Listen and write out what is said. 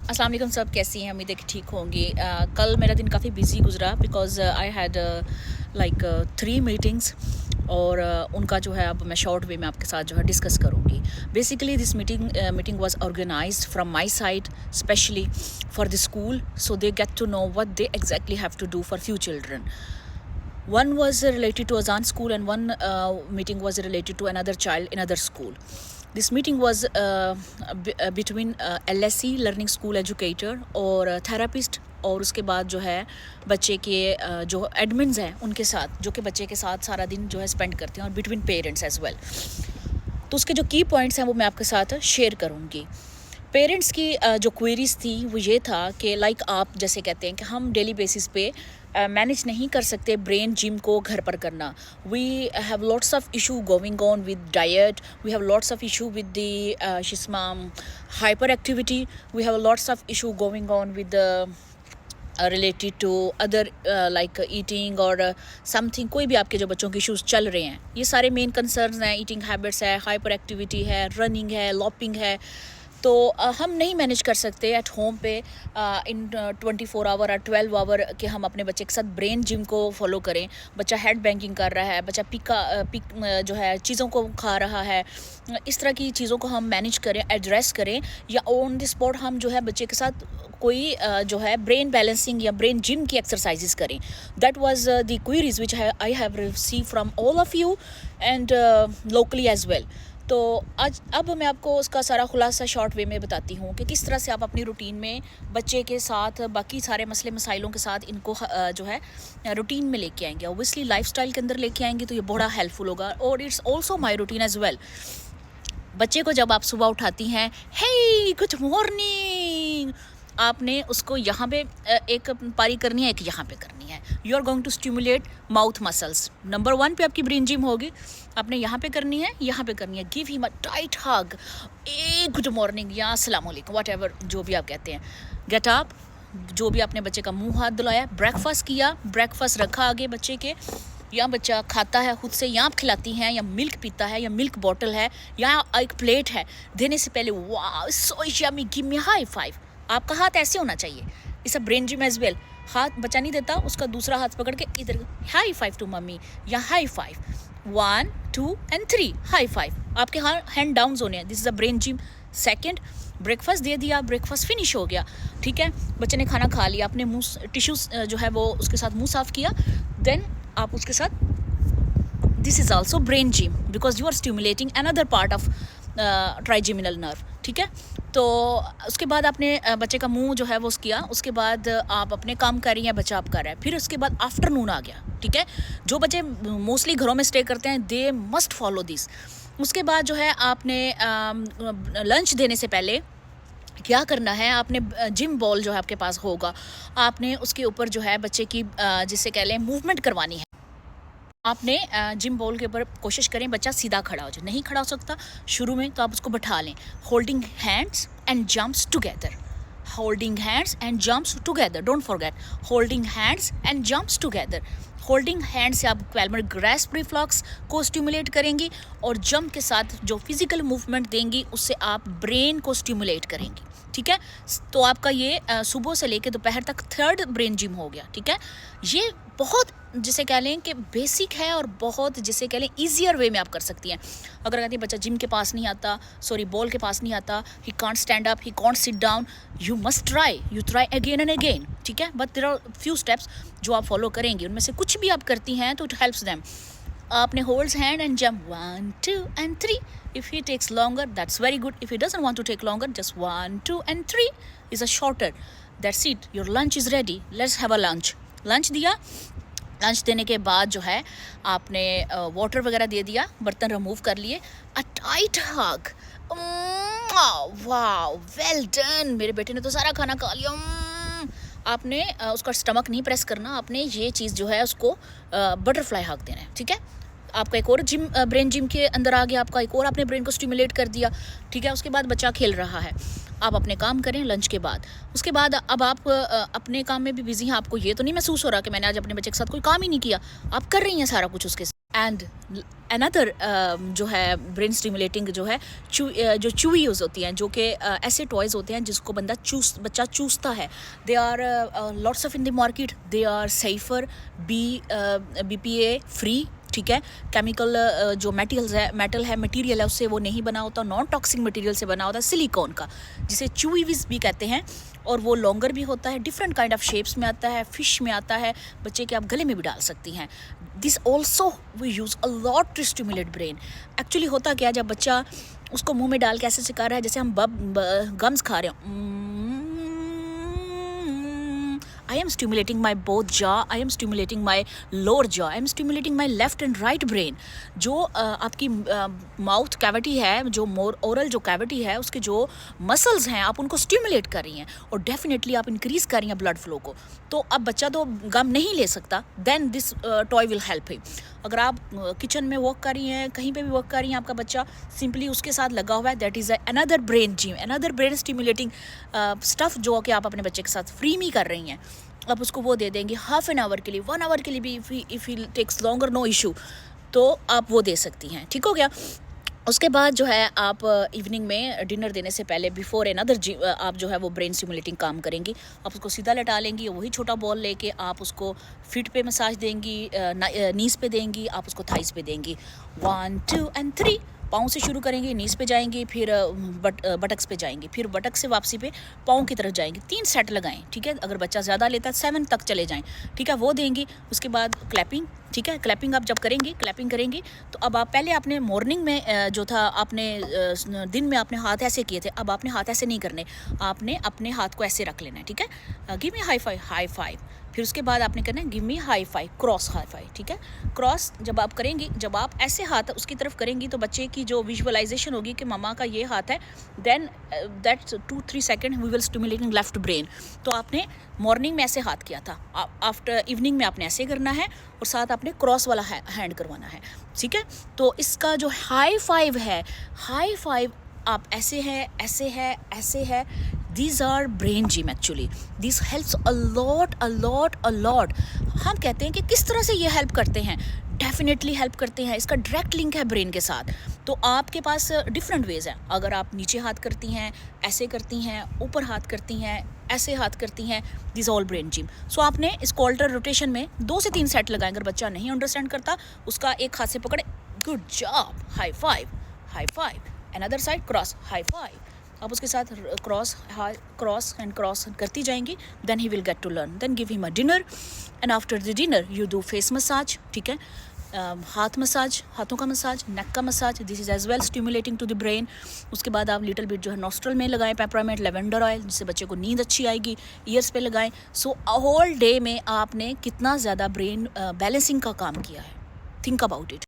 अस्सलाम वालेकुम सब, कैसी हैं? उम्मीद है कि ठीक होंगी। कल मेरा दिन काफ़ी बिजी गुजरा because I had like 3 meetings और उनका जो है अब मैं शॉर्ट वे में आपके साथ जो है डिस्कस करूँगी। Basically this meeting was organised from my side specially for the school, so they get to know what they exactly have to do for few children. One was related to Azan school and one meeting was related to another child in another school. This meeting was between LSE Learning School Educator और therapist और उसके बाद जो है बच्चे के जो admins हैं उनके साथ, जो कि बच्चे के साथ सारा दिन जो है स्पेंड करते हैं, और बिटवीन पेरेंट्स एज वेल. तो उसके जो की पॉइंट्स हैं वो मैं आपके साथ शेयर करूँगी. पेरेंट्स की जो क्वेरीज थी वो ये था कि लाइक आप जैसे कहते हैं कि हम डेली बेसिस पे मैनेज नहीं कर सकते ब्रेन जिम को घर पर करना. We have lots of issue going on with diet, we have lots of issue with the शिस्मा hyper activity, we have lots of issue going on with related to other like eating और something. कोई भी आपके जो बच्चों के issues चल रहे हैं, ये सारे मेन कंसर्न्स हैं. ईटिंग हैबिट्स है, हाइपर एक्टिविटी है, रनिंग है, लॉपिंग है. तो हम नहीं मैनेज कर सकते एट होम पे इन 24 आवर और 12 आवर कि हम अपने बच्चे के साथ ब्रेन जिम को फॉलो करें. बच्चा हेड बैंकिंग कर रहा है, बच्चा पिक जो है चीज़ों को खा रहा है, इस तरह की चीज़ों को हम मैनेज करें, एड्रेस करें, या ऑन द स्पॉट हम जो है बच्चे के साथ कोई जो है ब्रेन बैलेंसिंग या ब्रेन जिम की एक्सरसाइजेस करें. That was the queries which I have receive from all of you and locally as well. तो आज अब मैं आपको उसका सारा खुलासा शॉर्ट वे में बताती हूँ कि किस तरह से आप अपनी रूटीन में बच्चे के साथ बाकी सारे मसले मसाइलों के साथ इनको जो है रूटीन में लेके आएंगे. ओबियसली लाइफस्टाइल के अंदर लेके आएंगे तो ये बड़ा हेल्पफुल होगा, और it's also my routine as well. बच्चे को जब आप सुबह उठाती हैं, हे गुड मॉर्निंग, आपने उसको यहाँ पे एक पारी करनी है, एक यहाँ पे करनी है. You are going to stimulate mouth muscles. Number 1 पे आपकी ब्रेन जिम होगी. आपने यहाँ पे करनी है, यहाँ पे करनी है. Give him a tight hug, a good morning या अस्सलाम वालेकुम, वट एवर जो भी आप कहते हैं. गेट अप, जो भी आपने बच्चे का मुंह हाथ धुलाया, ब्रेकफास्ट किया, ब्रेकफास्ट रखा आगे बच्चे के, या बच्चा खाता है खुद से, या आप खिलाती हैं, या मिल्क पीता है, या मिल्क बॉटल है, या एक प्लेट है, देने से पहले वाह so yummy, give me high five. आपका हाथ ऐसे होना चाहिए. इस ब्रेन जिम एज वेल. हाथ बच्चा नहीं देता, उसका दूसरा हाथ पकड़ के इधर हाई फाइव टू मम्मी, या high five 1 2 and 3 high five. आपके हैंड डाउन होने हैं. This is a brain gym. Second, breakfast दे दिया, ब्रेकफास्ट फिनिश हो गया, ठीक है. बच्चे ने खाना खा लिया, आपने मुंह टिश्यूज जो है वो उसके साथ मुंह साफ किया. देन आप उसके साथ, this is also brain gym because you are stimulating another part of trigeminal nerve, ठीक है. तो उसके बाद आपने बच्चे का मुंह जो है वो किया, उसके बाद आप अपने काम कर रही हैं, बच्चा आप कर रहा है. फिर उसके बाद आफ्टरनून आ गया, ठीक है. जो बच्चे मोस्टली घरों में स्टे करते हैं दे मस्ट फॉलो दिस. उसके बाद जो है आपने लंच देने से पहले क्या करना है, आपने जिम बॉल जो है आपके पास होगा, आपने उसके ऊपर जो है बच्चे की जिससे कह लें मूवमेंट करवानी है. आपने जिम बॉल के ऊपर कोशिश करें बच्चा सीधा खड़ा हो जाए. नहीं खड़ा हो सकता शुरू में तो आप उसको बैठा लें. Holding hands and jumps together, holding hands and jumps together, don't forget holding hands and jumps together. Holding hand से आप पैल्मर ग्रास्प रिफ्लेक्स को स्टिमुलेट करेंगी, और जंप के साथ जो फिजिकल मूवमेंट देंगी उससे आप ब्रेन को स्टिमुलेट करेंगी, ठीक है. तो आपका ये सुबह से लेकर दोपहर तक 3rd ब्रेन जिम हो गया, ठीक है. ये बहुत जिसे कह लें कि बेसिक है, और बहुत जिसे कह लें ईजियर वे में आप कर सकती हैं. अगर कहती हैं बच्चा जिम के पास नहीं आता, सॉरी बॉल के पास नहीं आता, he can't stand up, he can't sit down, you must try, you try again and again, ठीक है. But there are few steps जो आप फॉलो करेंगे, उनमें से कुछ भी आप करती हैं तो इट हेल्प्स देम. आपने holds hand and jump 1 2 and 3. If he takes longer, that's very good. If he doesn't want to take longer, just 1 2 and 3 is a shorter. That's it. Your lunch is ready. Let's have a lunch. Lunch दिया. Lunch देने के बाद जो है आपने water वगैरह दे दिया, बर्तन रिमूव कर लिए. अ टाइट हग, वाह वेल डन, मेरे बेटे ने तो सारा खाना खा लिया. आपने उसका स्टमक नहीं प्रेस करना, आपने ये चीज़ जो है उसको बटरफ्लाई हग देना है, ठीक है. आपका एक और जिम ब्रेन जिम के अंदर आ गया, आपका एक और आपने ब्रेन को स्टिमुलेट कर दिया, ठीक है. उसके बाद बच्चा खेल रहा है, आप अपने काम करें लंच के बाद. उसके बाद अब आप अपने काम में भी बिजी हैं, आपको ये तो नहीं महसूस हो रहा कि मैंने आज अपने बच्चे के साथ कोई काम ही नहीं किया, आप कर रही हैं सारा कुछ उसके साथ. एंड अनदर जो है ब्रेन स्टिमुलेटिंग जो है जो चूईज होती हैं, जो कि ऐसे टॉयज़ होते हैं जिसको बच्चा चूसता है. They are lots of in the market. They are safer, BPA free. ठीक है, केमिकल जो मेटल है मटेरियल है उससे वो नहीं बना होता, नॉन टॉक्सिक मटेरियल से बना होता है, सिलिकॉन का, जिसे चूईविज भी कहते हैं. और वो लॉन्गर भी होता है, डिफरेंट काइंड ऑफ शेप्स में आता है, फिश में आता है, बच्चे के आप गले में भी डाल सकती हैं. This also we use a lot to stimulate brain. Actually होता क्या है, जब बच्चा उसको मुंह में डाल के ऐसे सिखा रहा है जैसे हम गम्स खा रहे हो. I am stimulating my both jaw, I am stimulating my lower jaw, I am stimulating my left and right brain. जो आपकी माउथ कैविटी है, जो ओरल जो कैविटी है, उसके जो मसल्स हैं आप उनको स्टिमुलेट कर रही हैं और डेफिनेटली आप इंक्रीज़ कर रही हैं ब्लड फ्लो को. तो अब बच्चा तो गम नहीं ले सकता, then this toy will help him. अगर आप किचन में वर्क कर रही हैं, कहीं पे भी वर्क कर रही हैं, आपका बच्चा सिंपली उसके साथ लगा हुआ है, that is another brain gym, another brain stimulating stuff जो कि आप अपने बच्चे के साथ फ्री में कर रही हैं. आप उसको वो दे देंगे हाफ एन आवर के लिए, 1 आवर के लिए भी, if he takes longer no issue, तो आप वो दे सकती हैं. ठीक हो गया. उसके बाद जो है आप इवनिंग में डिनर देने से पहले बिफोर अनदर आप जो है वो ब्रेन स्टिमुलेटिंग काम करेंगी. आप उसको सीधा लटा लेंगी, वही छोटा बॉल लेके आप उसको फिट पे मसाज देंगी, नीज़ पे देंगी, आप उसको थाइस पे देंगी. 1 2 and 3 पाँव से शुरू करेंगे, नीज़ पे जाएंगी, फिर बटक्स पे जाएंगी, फिर बटक से वापसी पे पाँव की तरफ जाएंगी. 3 सेट लगाएं. ठीक है, अगर बच्चा ज़्यादा लेता है 7 तक चले जाएं. ठीक है, वो देंगी. उसके बाद क्लैपिंग. ठीक है, क्लैपिंग आप जब क्लैपिंग करेंगी तो अब आप पहले आपने मॉर्निंग में जो था आपने दिन में आपने हाथ ऐसे किए थे, अब आपने हाथ ऐसे नहीं करने, आपने अपने हाथ को ऐसे रख लेना है. ठीक है, गिव मी हाई फाइव. फिर उसके बाद आपने करना है give me high five, cross high five. ठीक है, क्रॉस जब आप करेंगी, जब आप ऐसे हाथ उसकी तरफ करेंगी तो बच्चे की जो विजुअलाइजेशन होगी कि मम्मा का ये हाथ है, then that's 2-3 second we will stimulating left brain. तो आपने मॉर्निंग में ऐसे हाथ किया था, आफ्टर इवनिंग में आपने ऐसे करना है और साथ आपने क्रॉस वाला हैंड करवाना है. ठीक है, तो इसका जो हाई फाइव है, हाई फाइव आप ऐसे है, ऐसे है, ऐसे है. These are brain gym actually. This helps a lot. हम कहते हैं कि किस तरह से ये हेल्प करते हैं. डेफिनेटली हेल्प करते हैं, इसका डायरेक्ट लिंक है ब्रेन के साथ. तो आपके पास डिफरेंट वेज हैं. अगर आप नीचे हाथ करती हैं, ऐसे करती हैं, ऊपर हाथ करती हैं, ऐसे हाथ करती हैं, दिस ऑल ब्रेन जिम. सो आपने इसको ऑल्टर रोटेशन में 2 से 3 सेट लगाएं. अगर बच्चा नहीं अंडरस्टैंड करता, उसका एक हाथ से पकड़े, good job, high five. Another side cross, high five. आप उसके साथ क्रॉस एंड क्रॉस करती जाएंगी. Then he will get to learn. Then give him a dinner and after the dinner you do face massage. ठीक है, हाथ massage, हाथों का मसाज, नेक का massage. This is as well stimulating to the brain. उसके बाद आप little bit जो है नॉस्ट्रल में लगाएं पेपरामेंट, लेवेंडर ऑयल, जिससे बच्चे को नींद अच्छी आएगी. ईयर्स पे लगाएं. सो होल डे में आपने कितना ज़्यादा ब्रेन बैलेंसिंग का काम किया है. Think about it.